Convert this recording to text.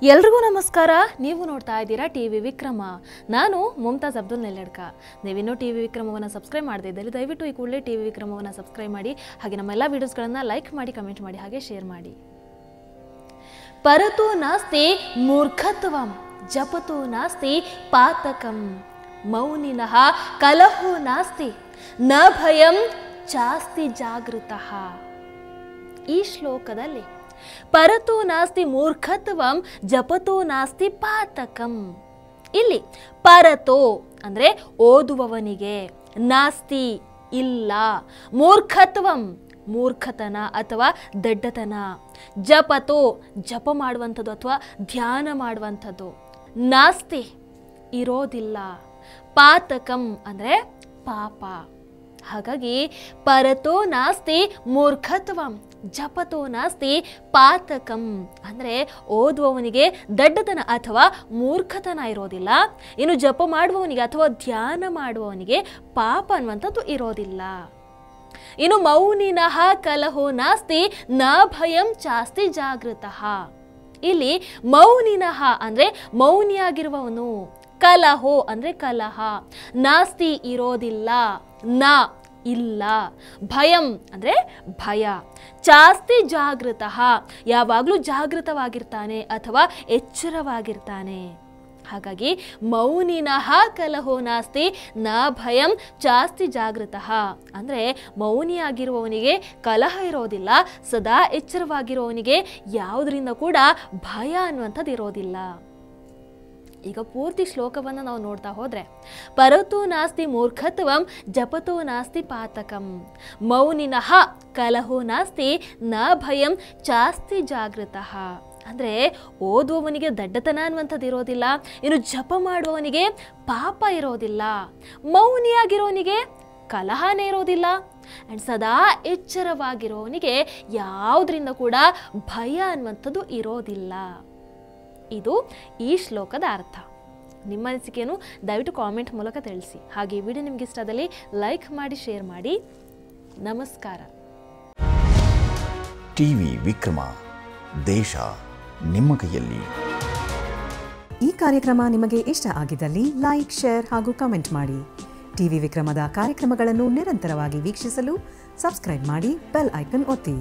ಎಲ್ರಿಗೂ ನಮಸ್ಕಾರ. ನೀವು ನೋಡ್ತಾ ಇದ್ದೀರಾ ಟಿವಿ ವಿಕ್ರಮ. ನಾನು ಮುಮ್ತಾಜ್ ಅಬ್ದುಲ್ ನೆಲ್ಲೆಡ್ಕ. ನೀವಿನ್ನೂ ಟಿವಿ ವಿಕ್ರಮವನ್ನು ಸಬ್ಸ್ಕ್ರೈಬ್ ಮಾಡದೇ ಇದ್ದಲ್ಲಿ ದಯವಿಟ್ಟು ಈ ಕೂಡಲೇ ಟಿವಿ ವಿಕ್ರಮವನ್ನು ಸಬ್ಸ್ಕ್ರೈಬ್ ಮಾಡಿ, ಹಾಗೆ ನಮ್ಮ ಎಲ್ಲ ವಿಡಿಯೋಸ್ಗಳನ್ನು ಲೈಕ್ ಮಾಡಿ, ಕಮೆಂಟ್ ಮಾಡಿ, ಹಾಗೆ ಶೇರ್ ಮಾಡಿ. ಪರತು ನಾಸ್ತಿ ಮೂರ್ಖತ್ವಂ ಜಪತು ನಾಸ್ತಿ ಪಾತಕಂ ಮೌನಿನಃ ಕಲಹೋ ನಾಸ್ತಿ ನ ಭಯಂ ಚಾಸ್ತಿ ಜಾಗೃತಃ. ಈ ಶ್ಲೋಕದಲ್ಲಿ ಪರತು ನಾಸ್ತಿ ಮೂರ್ಖತ್ವಂ ಜಪತೋ ನಾಸ್ತಿ ಪಾತಕಂ. ಇಲ್ಲಿ ಪರತೋ ಅಂದ್ರೆ ಓದುವವನಿಗೆ, ನಾಸ್ತಿ ಇಲ್ಲ, ಮೂರ್ಖತ್ವಂ ಮೂರ್ಖತನ ಅಥವಾ ದಡ್ಡತನ, ಜಪತೋ ಜಪ ಮಾಡುವಂಥದ್ದು ಅಥವಾ ಧ್ಯಾನ ಮಾಡುವಂಥದ್ದು, ನಾಸ್ತಿ ಇರೋದಿಲ್ಲ, ಪಾತಕಂ ಅಂದರೆ ಪಾಪ. ಹಾಗಾಗಿ ಪರತೋ ನಾಸ್ತಿ ಮೂರ್ಖತ್ವಂ ಜಪತೋ ನಾಸ್ತಿ ಪಾತಕಂ ಅಂದರೆ ಓದುವವನಿಗೆ ದಡ್ಡತನ ಅಥವಾ ಮೂರ್ಖತನ ಇರೋದಿಲ್ಲ, ಇನ್ನು ಜಪ ಮಾಡುವವನಿಗೆ ಅಥವಾ ಧ್ಯಾನ ಮಾಡುವವನಿಗೆ ಪಾಪ ಅನ್ನುವಂಥದ್ದು ಇರೋದಿಲ್ಲ. ಇನ್ನು ಮೌನಿನಃ ಕಲಹೋ ನಾಸ್ತಿ ನ ಭಯಂ ಚಾಸ್ತಿ ಜಾಗೃತಃ. ಇಲ್ಲಿ ಮೌನಿನಃ ಅಂದರೆ ಮೌನಿಯಾಗಿರುವವನು, ಕಲಹೋ ಅಂದರೆ ಕಲಹ, ನಾಸ್ತಿ ಇರೋದಿಲ್ಲ, ನ ಇಲ್ಲ, ಭಯಂ ಅಂದರೆ ಭಯ, ಚಾಸ್ತಿ ಜಾಗೃತಃ ಯಾವಾಗಲೂ ಜಾಗೃತವಾಗಿರ್ತಾನೆ ಅಥವಾ ಎಚ್ಚರವಾಗಿರ್ತಾನೆ. ಹಾಗಾಗಿ ಮೌನಿನಃ ಕಲಹೋ ನಾಸ್ತಿ ನ ಭಯಂ ಚಾಸ್ತಿ ಜಾಗೃತಃ ಅಂದರೆ ಮೌನಿಯಾಗಿರುವವನಿಗೆ ಕಲಹ ಇರೋದಿಲ್ಲ, ಸದಾ ಎಚ್ಚರವಾಗಿರುವವನಿಗೆ ಯಾವುದರಿಂದ ಕೂಡ ಭಯ ಅನ್ನುವಂಥದ್ದು ಇರೋದಿಲ್ಲ. ಈಗ ಪೂರ್ತಿ ಶ್ಲೋಕವನ್ನು ನಾವು ನೋಡ್ತಾ ಹೋದರೆ, ಪರತು ನಾಸ್ತಿ ಮೂರ್ಖತ್ವಂ ಜಪತೋ ನಾಸ್ತಿ ಪಾತಕಂ ಮೌನಿನಃ ಕಲಹೋ ನಾಸ್ತಿ ನ ಭಯಂ ಚಾಸ್ತಿ ಜಾಗೃತಃ ಅಂದರೆ ಓದುವವನಿಗೆ ದಡ್ಡತನ ಅನ್ನುವಂಥದ್ದು ಇರೋದಿಲ್ಲ, ಇನ್ನು ಜಪ ಮಾಡುವವನಿಗೆ ಪಾಪ ಇರೋದಿಲ್ಲ, ಮೌನಿಯಾಗಿರೋವನಿಗೆ ಕಲಹನೇ ಇರೋದಿಲ್ಲ, ಆ್ಯಂಡ್ ಸದಾ ಎಚ್ಚರವಾಗಿರೋವನಿಗೆ ಯಾವುದರಿಂದ ಕೂಡ ಭಯ ಅನ್ನುವಂಥದ್ದು ಇರೋದಿಲ್ಲ. ಇದು ಈ ಶ್ಲೋಕದ ಅರ್ಥ. ನಿಮ್ಮ ಅನಿಸಿಕೆಯನ್ನು ದಯವಿಟ್ಟು ಕಾಮೆಂಟ್ ಮೂಲಕ ತಿಳಿಸಿ. ಹಾಗೆ ಈ ವಿಡಿಯೋ ನಿಮಗೆ ಇಷ್ಟ ಆದಲ್ಲಿ ಲೈಕ್ ಮಾಡಿ, ಶೇರ್ ಮಾಡಿ. ನಮಸ್ಕಾರ. ಟಿವಿ ವಿಕ್ರಮ, ದೇಶ ನಿಮ್ಮ ಕೈಯಲ್ಲಿ. ಈ ಕಾರ್ಯಕ್ರಮ ನಿಮಗೆ ಇಷ್ಟ ಆಗಿದ್ದಲ್ಲಿ ಲೈಕ್, ಶೇರ್ ಹಾಗೂ ಕಮೆಂಟ್ ಮಾಡಿ. ಟಿವಿ ವಿಕ್ರಮದ ಕಾರ್ಯಕ್ರಮಗಳನ್ನು ನಿರಂತರವಾಗಿ ವೀಕ್ಷಿಸಲು ಸಬ್ಸ್ಕ್ರೈಬ್ ಮಾಡಿ, ಬೆಲ್ ಐಕನ್ ಒತ್ತಿ.